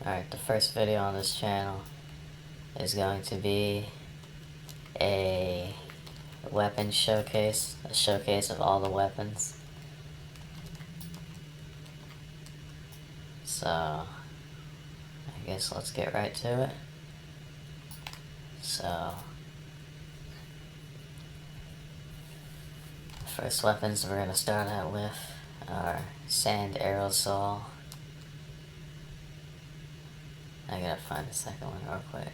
Alright, the first video on this channel is going to be a weapon showcase, a showcase of all the weapons. So, I guess let's get right to it. So, the first weapons we're going to start out with are sand aerosol. I gotta find the second one real quick.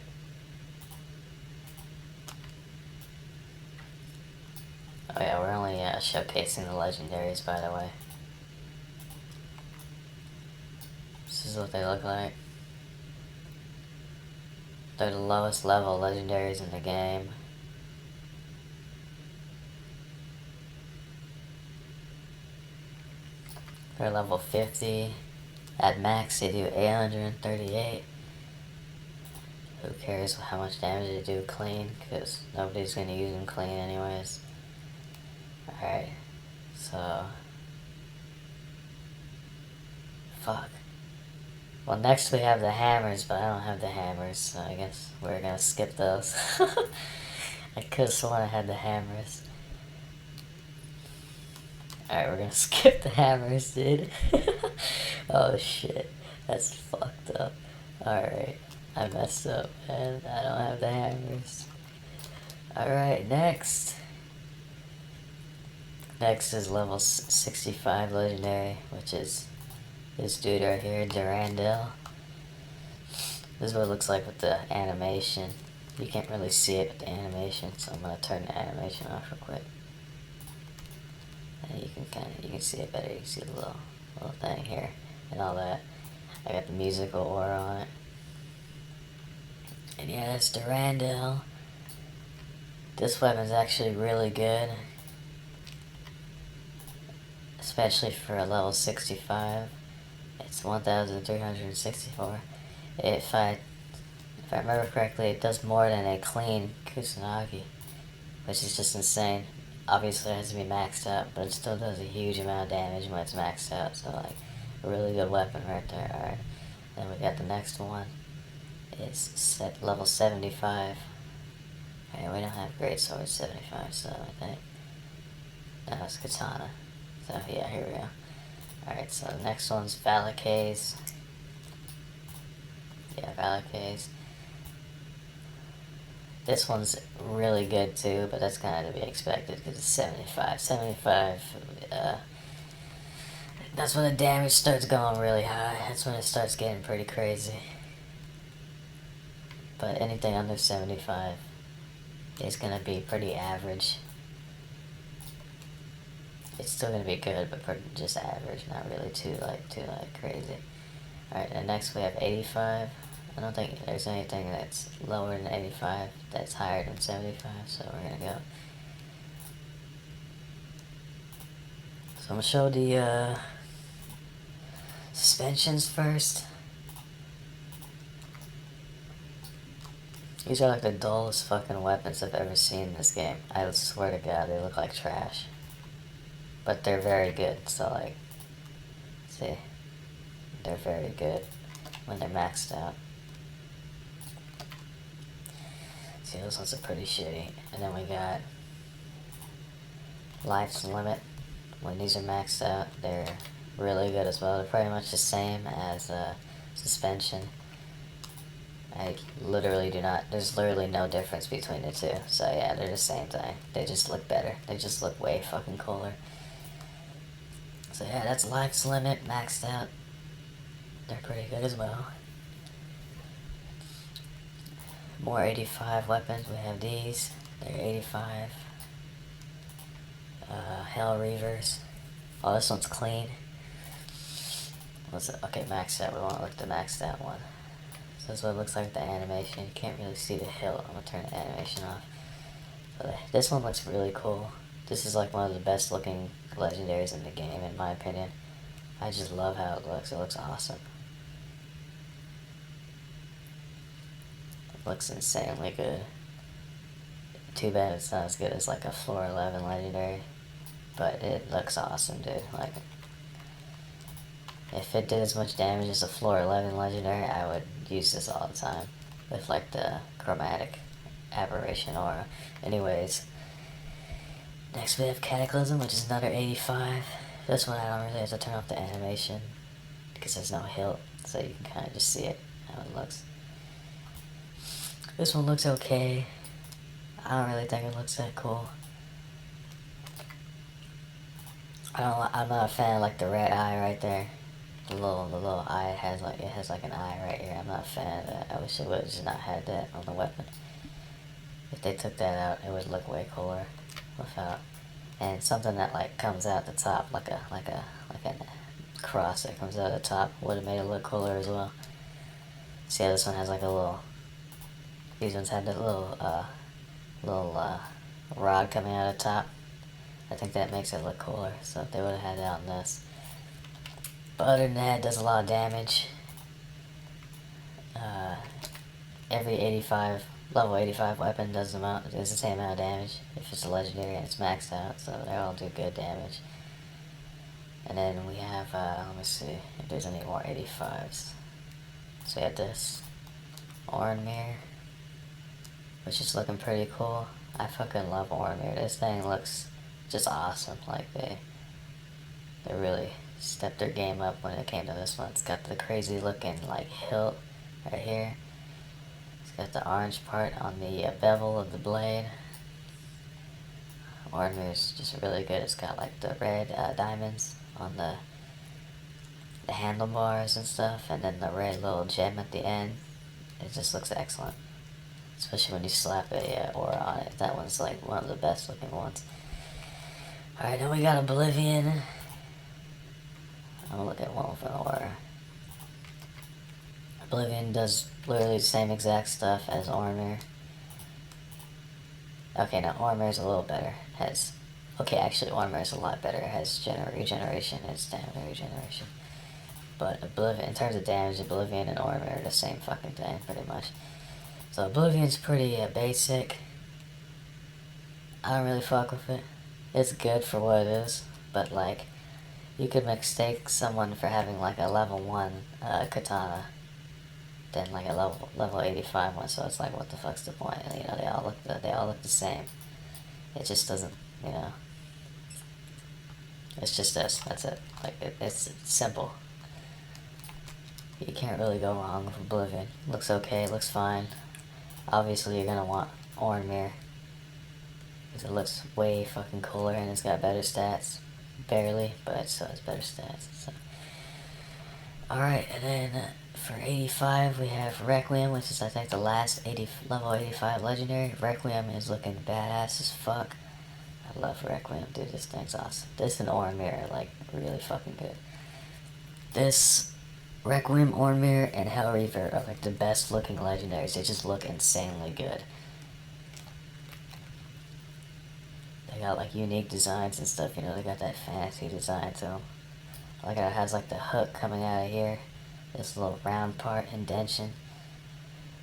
Oh yeah, we're only showcasing the legendaries, by the way. This is what they look like. They're the lowest level legendaries in the game. They're level 50. At max they do 838. Who cares how much damage they do clean, because nobody's going to use them clean anyways. Alright, so... Fuck. Well, next we have the hammers, but I don't have the hammers, so I guess we're going to skip those. I could have sworn I had the hammers. Alright, we're going to skip the hammers, dude. Oh shit, that's fucked up. Alright. I messed up, man. I don't have the hammers. Alright, next. Next is level 65 legendary, which is this dude right here, D.W.M.A. This is what it looks like with the animation. You can't really see it with the animation, so I'm gonna turn the animation off real quick. And you can see it better. You can see the little thing here and all that. I got the musical aura on it. And yeah, that's D.W.M.A. This weapon's actually really good. Especially for a level 65. It's 1,364. If I remember correctly, it does more than a clean Kusanagi. Which is just insane. Obviously it has to be maxed out, but it still does a huge amount of damage when it's maxed out. So like, a really good weapon right there. Alright. Then we got the next one. It's set level 75. Okay, we don't have great swords 75, so I think. No, it's katana. So yeah, here we go. Alright, so the next one's Valakay's. Yeah, Valakay's. This one's really good too, but that's kind of to be expected because it's 75. 75, that's when the damage starts going really high. That's when it starts getting pretty crazy. But anything under 75 is going to be pretty average. It's still going to be good, but just average, not really too crazy. Alright, and next we have 85. I don't think there's anything that's lower than 85 that's higher than 75, so we're going to go. So I'm going to show the suspensions first. These are like the dullest fucking weapons I've ever seen in this game. I swear to God, they look like trash. But they're very good, so like, see, they're very good when they're maxed out. See, those ones are pretty shitty. And then we got Life's Limit. When these are maxed out, they're really good as well. They're pretty much the same as suspension. I literally do not, there's literally no difference between the two. So yeah, they're the same thing. They just look better. They just look way fucking cooler. So yeah, that's Life's Limit, maxed out. They're pretty good as well. More 85 weapons, we have these. They're 85. Hell Reavers. Oh, this one's clean. What's it? Okay, maxed out. We want to look at the maxed out one. So this is what it looks like with the animation. You can't really see the hill. I'm going to turn the animation off. So this one looks really cool. This is like one of the best looking legendaries in the game, in my opinion. I just love how it looks. It looks awesome. It looks insanely good. Too bad it's not as good as like a floor 11 legendary. But it looks awesome, dude. Like, If it did as much damage as a floor 11 legendary, I would use this all the time with like the chromatic aberration aura. Anyways, next we have Cataclysm, which is another 85. This one I don't really have to turn off the animation because there's no hilt, so you can kind of just see it, how it looks. This one looks okay. I don't really think it looks that cool. I'm not a fan of like the red eye right there. The little eye has like an eye right here. I'm not a fan of that. I wish it would just not had that on the weapon. If they took that out, it would look way cooler without. And something that like comes out the top, like a cross that comes out the top, would have made it look cooler as well. See how this one has like a little. These ones had that little rod coming out of the top. I think that makes it look cooler. So if they would have had that on this. But other than that, it does a lot of damage. Every level 85 weapon does the same amount of damage if it's a legendary and it's maxed out, so they all do good damage. And then we have, let me see if there's any more 85s. So we have this Ornmere, which is looking pretty cool. I fucking love Ornmere. This thing looks just awesome. Like they really stepped their game up when it came to this one. It's got the crazy looking like hilt right here. It's got the orange part on the bevel of the blade. Ornmere is just really good. It's got like the red diamonds on the handlebars and stuff, and then the red little gem at the end. It just looks excellent, especially when you slap a aura on it. That one's like one of the best looking ones. Alright, then we got Oblivion. I'm gonna look at one with an aura. Oblivion does literally the same exact stuff as Ornmere. Okay, now Ornmere's a little better. Actually Ornmere's a lot better. It has regeneration and stamina regeneration. But Oblivion, in terms of damage, Oblivion and Ornmere are the same fucking thing, pretty much. So Oblivion's pretty basic. I don't really fuck with it. It's good for what it is, but like, you could mistake someone for having like a level 1 katana than like a level 85 one, so it's like, what the fuck's the point? You know, they all look the same. It just doesn't, you know. It's just this. That's it. Like it's simple. You can't really go wrong with Oblivion. Looks okay. Looks fine. Obviously, you're gonna want Ornmere because it looks way fucking cooler and it's got better stats. Barely, but it still has better stats. So. Alright, and then for 85 we have Requiem, which is I think the last level 85 legendary. Requiem is looking badass as fuck. I love Requiem, dude. This thing's awesome. This and Ornmere are like really fucking good. This Requiem, Ornmere, and Hellreaver are like the best looking legendaries. They just look insanely good. They got like unique designs and stuff, you know, they got that fancy design to them. Like it has like the hook coming out of here. This little round part, indentation.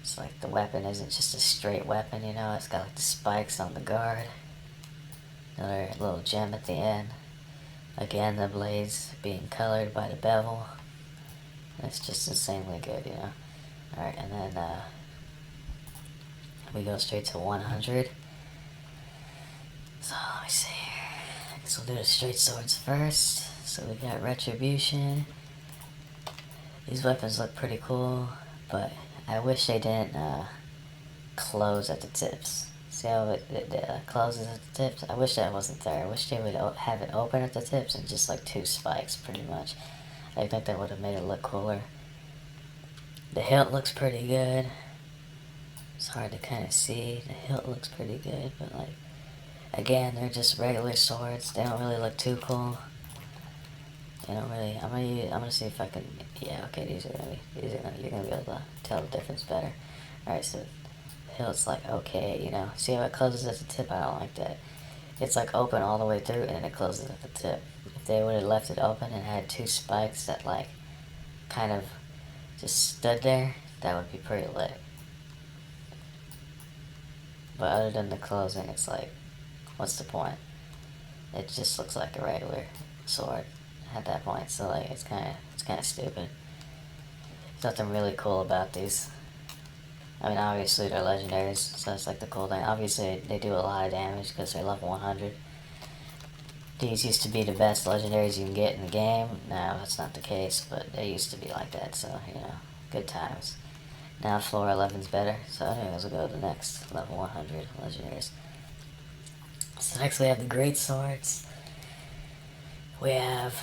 It's like the weapon isn't just a straight weapon, you know, it's got like the spikes on the guard. Another little gem at the end. Again, the blades being colored by the bevel. It's just insanely good, you know. Alright, and then we go straight to 100. So let me see here. I guess we'll do the straight swords first. So we got Retribution. These weapons look pretty cool, but I wish they didn't close at the tips. See how it closes at the tips? I wish that wasn't there. I wish they would have it open at the tips and just like 2 spikes, pretty much. I think that would have made it look cooler. The hilt looks pretty good. It's hard to kind of see. The hilt looks pretty good, but like, again, they're just regular swords. They don't really look too cool. They don't really. I'm gonna see if I can. Yeah, okay. You're gonna be able to tell the difference better. All right, so the hilt's like okay, you know. See how it closes at the tip? I don't like that. It's like open all the way through, and then it closes at the tip. If they would have left it open and had 2 spikes that like kind of just stood there, that would be pretty lit. But other than the closing, it's like, what's the point? It just looks like a regular sword. at that point. So like it's kind of stupid. There's nothing really cool about these. I mean, obviously they're legendaries, so that's like the cool thing. Obviously they do a lot of damage because they're level 100. These used to be the best legendaries you can get in the game. Now that's not the case, but they used to be like that, so, you know, good times. Now floor 11's better, so anyways, we'll go to the next level 100 legendaries. So next we have the Great Swords. We have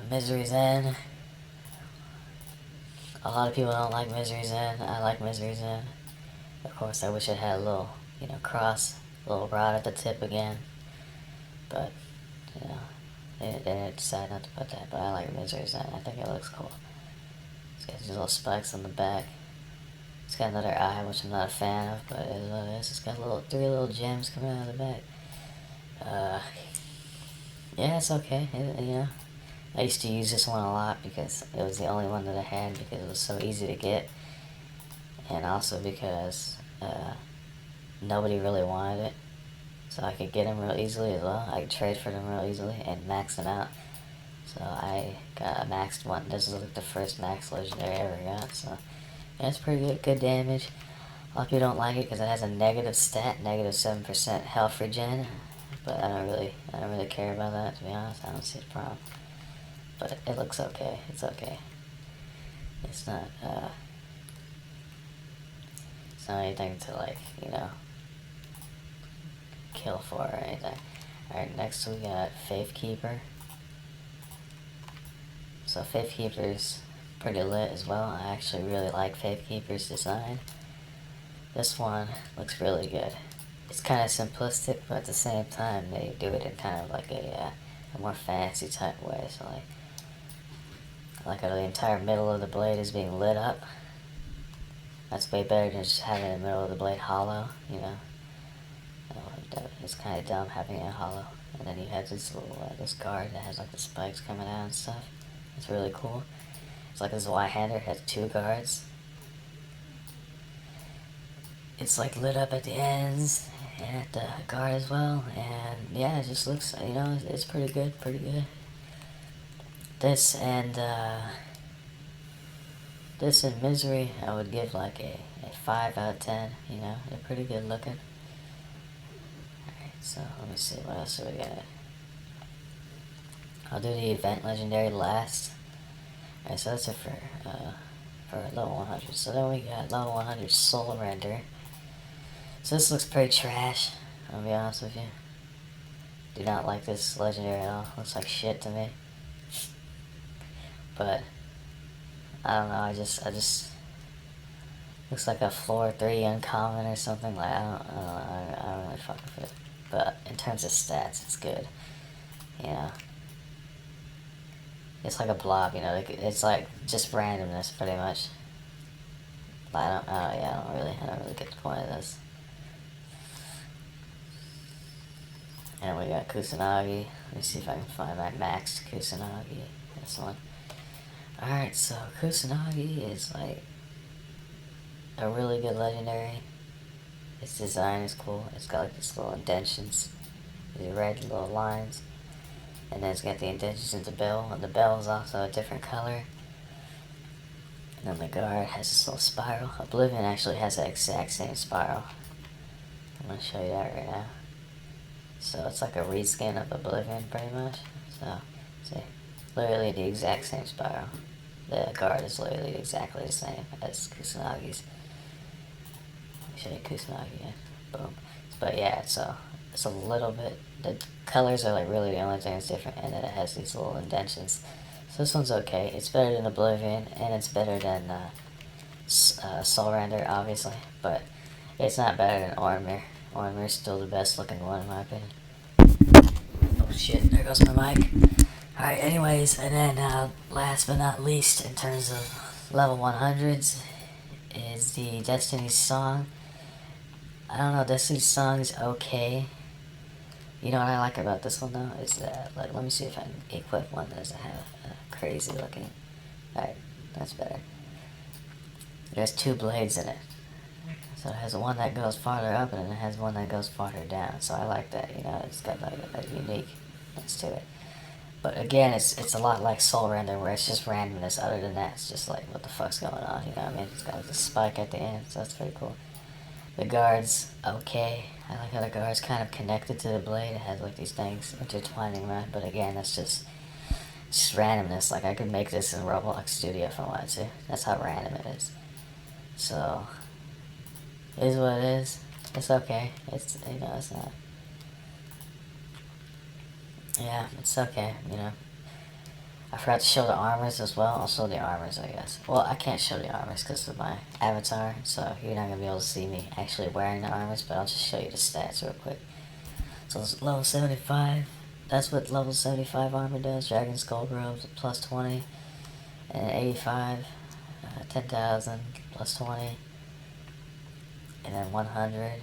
Misery's End. A lot of people don't like Misery's End. I like Misery's End. Of course, I wish it had a little, you know, cross, a little rod at the tip again. But, you know, they didn't decide not to put that. But I like Misery's End. I think it looks cool. It's got these little spikes on the back. It's got another eye, which I'm not a fan of, but it is what it is. It's got three little gems coming out of the back. Yeah, it's okay. You know, I used to use this one a lot because it was the only one that I had because it was so easy to get, and also because nobody really wanted it, so I could get them real easily as well. I could trade for them real easily and max them out. So I got a maxed one. This is like the first max legendary I ever got. So yeah, it's pretty good. Good damage. A lot of people don't like it because it has a negative stat, negative 7% health regen. But I don't really care about that, to be honest. I don't see the problem. But it looks okay. It's okay. It's not anything to, like, you know, kill for or anything. Alright, next we got Faith Keeper. So Faith Keeper's pretty lit as well. I actually really like Faith Keeper's design. This one looks really good. It's kind of simplistic, but at the same time, they do it in kind of like a more fancy type way. So like how the entire middle of the blade is being lit up. That's way better than just having the middle of the blade hollow, you know. It's kind of dumb having it hollow. And then you have this little this guard that has like the spikes coming out and stuff. It's really cool. It's like this Y-hander has two guards. It's like lit up at the ends and at the guard as well, and yeah, it just looks, you know, it's pretty good. This and Misery, I would give like a 5 out of 10, you know, they're pretty good looking. Alright, so let me see, what else do we got? I'll do the event legendary last. Alright, so that's it for level 100. So then we got level 100 Soul Render. So this looks pretty trash, I'll be honest with you. Do not like this legendary at all. Looks like shit to me. But I don't know, I just looks like a floor 3 uncommon or something. Like I don't really fuck with it. But in terms of stats, it's good. You know, it's like a blob. You know, it's like just randomness pretty much. But I don't really get the point of this. And we got Kusanagi. Let me see if I can find my maxed Kusanagi. This one. Alright, so Kusanagi is like a really good legendary. Its design is cool. It's got like these little indentions, these red little lines. And then it's got the indentions in the bell. And the bell is also a different color. And then the guard has this little spiral. Oblivion actually has the exact same spiral. I'm going to show you that right now. So it's like a reskin of Oblivion, pretty much. So, see, literally the exact same spiral. The guard is literally exactly the same as Kusanagi's. Let me show you Kusanagi again. Boom. But yeah, so it's a little bit, the colors are like really the only thing that's different, and then it has these little indentions. So this one's okay. It's better than Oblivion, and it's better than Soul Render, obviously, but it's not better than Ormir. Ormir's still the best looking one in my opinion. Oh shit, there goes my mic. Alright, anyways, and then last but not least, in terms of level 100s, is the Destiny song. I don't know, Destiny's song is okay. You know what I like about this one though, is that, like, let me see if I can equip one that doesn't have a crazy looking. Alright, that's better. There's two blades in it. So it has one that goes farther up and it has one that goes farther down. So I like that, you know, it's got like a uniqueness to it. But again, it's a lot like Soul Render, where it's just randomness. Other than that, it's just like, what the fuck's going on, you know what I mean? It's got like, the spike at the end, so that's pretty cool. The guards, okay. I like how the guard's kind of connected to the blade. It has like these things intertwining around, but again, that's just randomness. Like, I could make this in Roblox Studio if I wanted to. That's how random it is. So, it is what it is. It's okay. It's, you know, it's not. Yeah, it's okay, you know. I forgot to show the armors as well. I'll show the armors, I guess. Well, I can't show the armors because of my avatar, so you're not going to be able to see me actually wearing the armors, but I'll just show you the stats real quick. So it's level 75. That's what level 75 armor does. Dragon Skull Robes, plus 20. And 85, 10,000, plus 20. And then 100,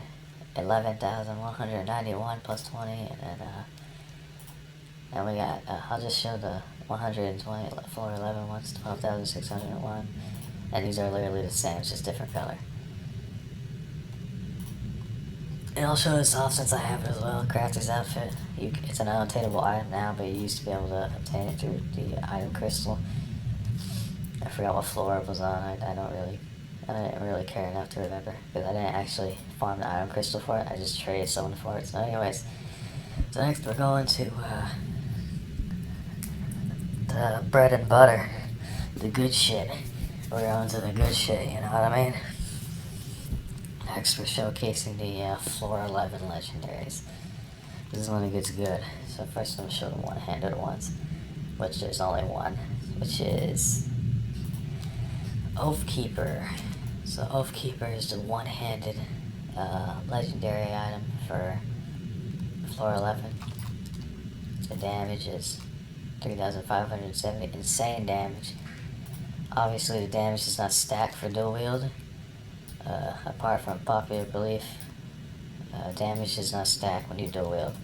11,191, plus 20. And then we got, I'll just show the 120, floor 11 ones, 12,601. And these are literally the same, it's just different color. And I'll show this off since I have it as well. Crafter's outfit. It's an unobtainable item now, but you used to be able to obtain it through the item crystal. I forgot what floor it was on. I didn't really care enough to remember because I didn't actually farm the item crystal for it. I just traded someone for it. So, anyways, so next we're going to the bread and butter, the good shit. We're going to the good shit. You know what I mean? Next, we're showcasing the floor 11 legendaries. This is when it gets good. So first, I'm gonna show the one-handed ones, which there's only one, which is Oathkeeper. So Oathkeeper is the one-handed legendary item for floor 11. The damage is 3,570, insane damage. Obviously, the damage is not stacked for dual wield. Apart from popular belief, damage does not stack when you dual wield.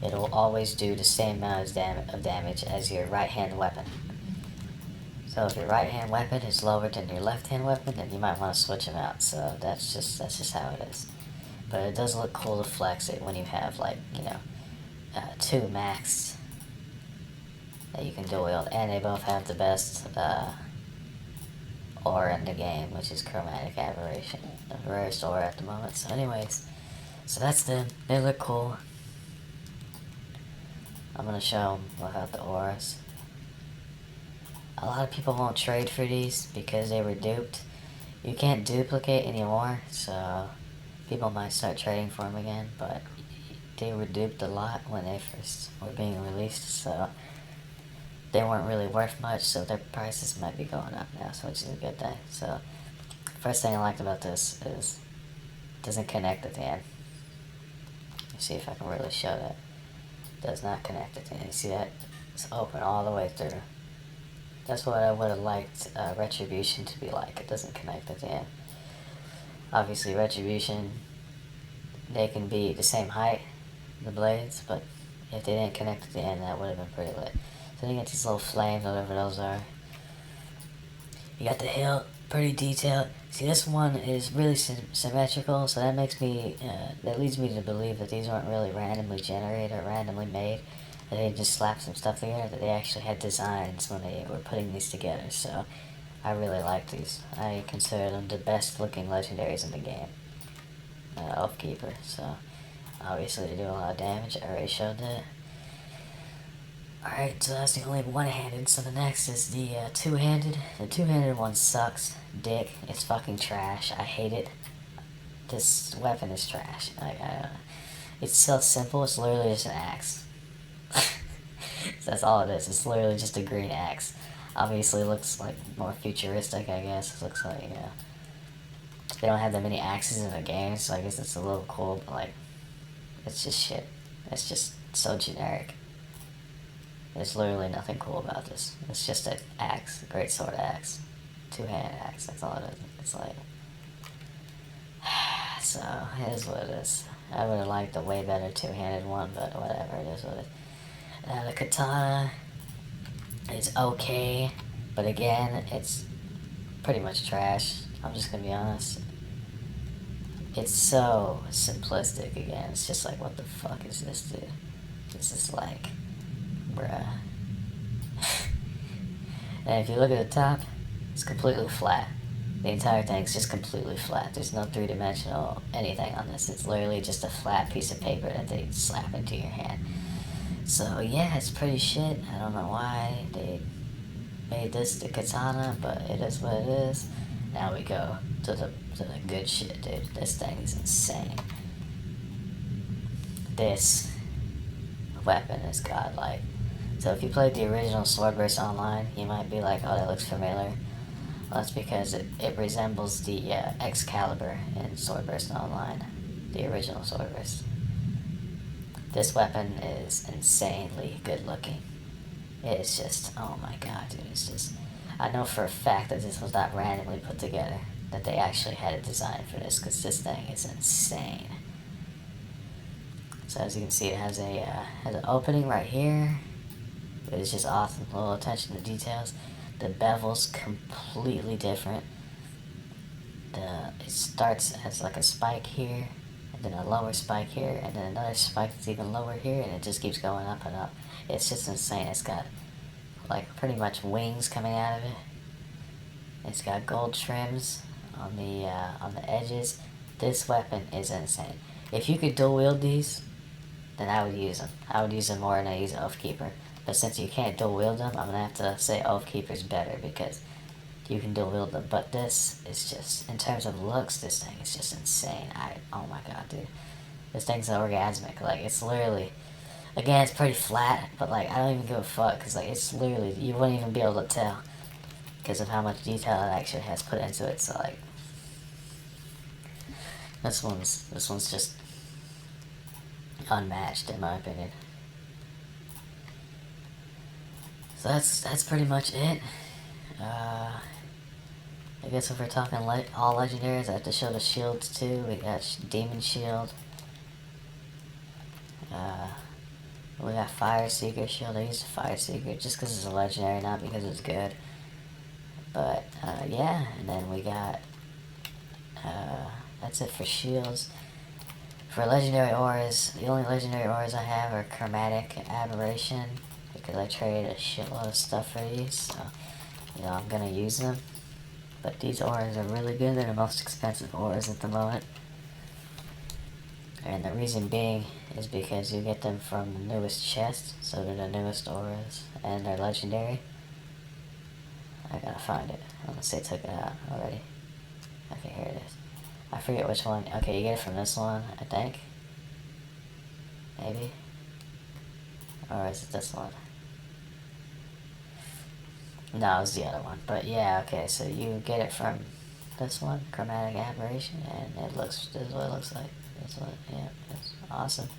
It will always do the same amount of damage as your right hand weapon. So if your right hand weapon is lower than your left hand weapon, then you might want to switch them out. So that's just how it is. But it does look cool to flex it when you have, like, you know, 2 max that you can dual wield, and they both have the best aura in the game, which is Chromatic Aberration, the rarest aura at the moment. So anyways, so that's them. They look cool. I'm gonna show them without the auras. A lot of people won't trade for these because they were duped. You can't duplicate anymore, so people might start trading for them again, but they were duped a lot when they first were being released, so they weren't really worth much, so their prices might be going up now, so which is a good thing. So, first thing I liked about this is it doesn't connect at the end. Let me see if I can really show that. It does not connect at the end. You see that? It's open all the way through. That's what I would have liked Retribution to be like. It doesn't connect at the end. Obviously, Retribution, they can be the same height, the blades, but if they didn't connect at the end, that would have been pretty lit. So you got these little flames, whatever those are. You got the hilt, pretty detailed. See, this one is really symmetrical, so that makes me, that leads me to believe that these weren't really randomly generated or randomly made. That they just slapped some stuff together, that they actually had designs when they were putting these together. So I really like these. I consider them the best looking legendaries in the game. Oathkeeper, so obviously they do a lot of damage. I already showed that. Alright, so that's the only one-handed, so the next is the two-handed. The two-handed one sucks dick. It's fucking trash. I hate it. This weapon is trash. It's so simple, it's literally just an axe. So that's all it is. It's literally just a green axe. Obviously it looks like more futuristic, I guess. It looks like, they don't have that many axes in the game, so I guess it's a little cool, but like, it's just shit. It's just so generic. There's literally nothing cool about this. It's just an axe, a great sword axe, two-handed axe. That's all it is. It's like, so it is what it is. I would have liked a way better two-handed one, but whatever. It is what it is. The katana is okay, but again, it's pretty much trash. I'm just gonna be honest. It's so simplistic. Again, it's just like, what the fuck is this, dude? This is like, Bruh. And if you look at the top, it's completely flat. The entire thing's just completely flat. There's no three-dimensional anything on this. It's literally just a flat piece of paper that they slap into your hand. So yeah, it's pretty shit. I don't know why they made this the katana, but it is what it is. Now we go to the good shit, dude. This thing is insane. This weapon is godlike. So if you played the original SwordBurst online, you might be like, oh, that looks familiar. Well, that's because it resembles the Excalibur in SwordBurst Online, the original SwordBurst. This weapon is insanely good looking. It's just, oh my god, dude, it's just, I know for a fact that this was not randomly put together, that they actually had a design for this, because this thing is insane. So as you can see, it has an opening right here. It's just awesome, a little attention to details. The bevel's completely different. It starts as like a spike here, and then a lower spike here, and then another spike that's even lower here, and it just keeps going up and up. It's just insane. It's got like pretty much wings coming out of it. It's got gold trims on the edges. This weapon is insane. If you could dual wield these, then I would use them. I would use them more than I use Oathkeeper. But since you can't dual wield them, I'm gonna have to say Oathkeeper's better because you can dual wield them. But this is just, in terms of looks, this thing is just insane. Oh my god, dude. This thing's orgasmic. Like, it's literally, again, it's pretty flat, but like, I don't even give a fuck, because like, it's literally, you wouldn't even be able to tell because of how much detail it actually has put into it. So like, this one's just unmatched in my opinion. So that's pretty much it. I guess if we're talking all legendaries, I have to show the shields too. We got Demon Shield. We got Fire Seeker Shield. I used Fire Seeker just because it's a legendary, not because it's good. But yeah, and then we got that's it for shields. For legendary auras, the only legendary auras I have are Chromatic Aberration, because I traded a shitload of stuff for these, so you know I'm gonna use them. But these auras are really good. They're the most expensive auras at the moment. And the reason being is because you get them from the newest chest, so they're the newest auras, and they're legendary. I gotta find it, unless they took it out already. Okay, here it is. I forget which one. Okay, you get it from this one, I think. Maybe. Or is it this one? No, it's the other one. But yeah, okay, so you get it from this one, Chromatic Aberration, and it looks, this is what it looks like. This one, yeah, it's awesome.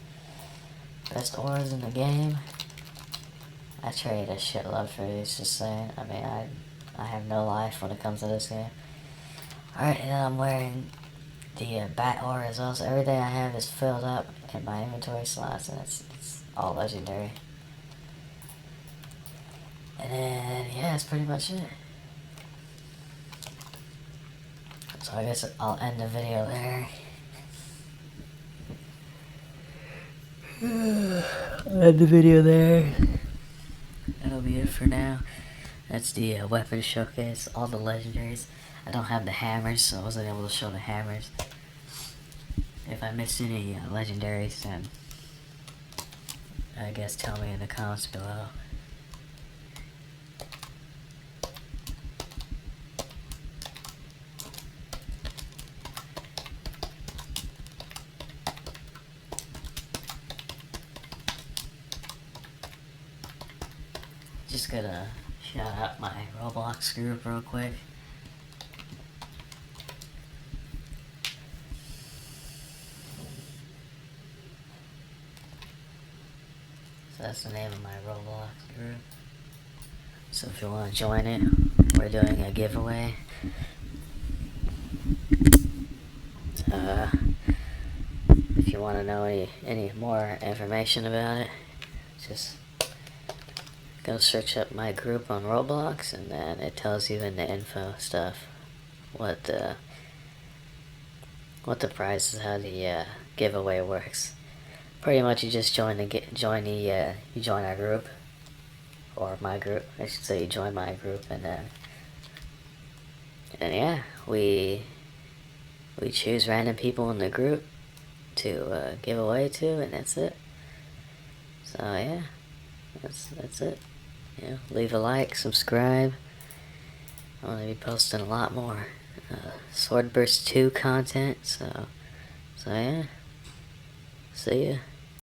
Best auras in the game. I trade a shitload for these, just saying. I mean, I have no life when it comes to this game. Alright, and I'm wearing the bat aura as well, so everything I have is filled up in my inventory slots, and it's all legendary. And then, yeah, that's pretty much it. So I guess I'll end the video there. I'll end the video there. That'll be it for now. That's the weapon showcase, all the legendaries. I don't have the hammers, so I wasn't able to show the hammers. If I missed any legendaries, then I guess tell me in the comments below. Just gonna shout out my Roblox group real quick. So that's the name of my Roblox group. So if you want to join it, we're doing a giveaway. If you want to know any more information about it, just go search up my group on Roblox, and then it tells you in the info stuff what the prize is, how the giveaway works. Pretty much, you just join our group, or my group. I should say you join my group, and yeah, we choose random people in the group to give away to, and that's it. So yeah, that's it. Yeah, leave a like, subscribe. I'm gonna be posting a lot more SwordBurst 2 content. So yeah, see ya.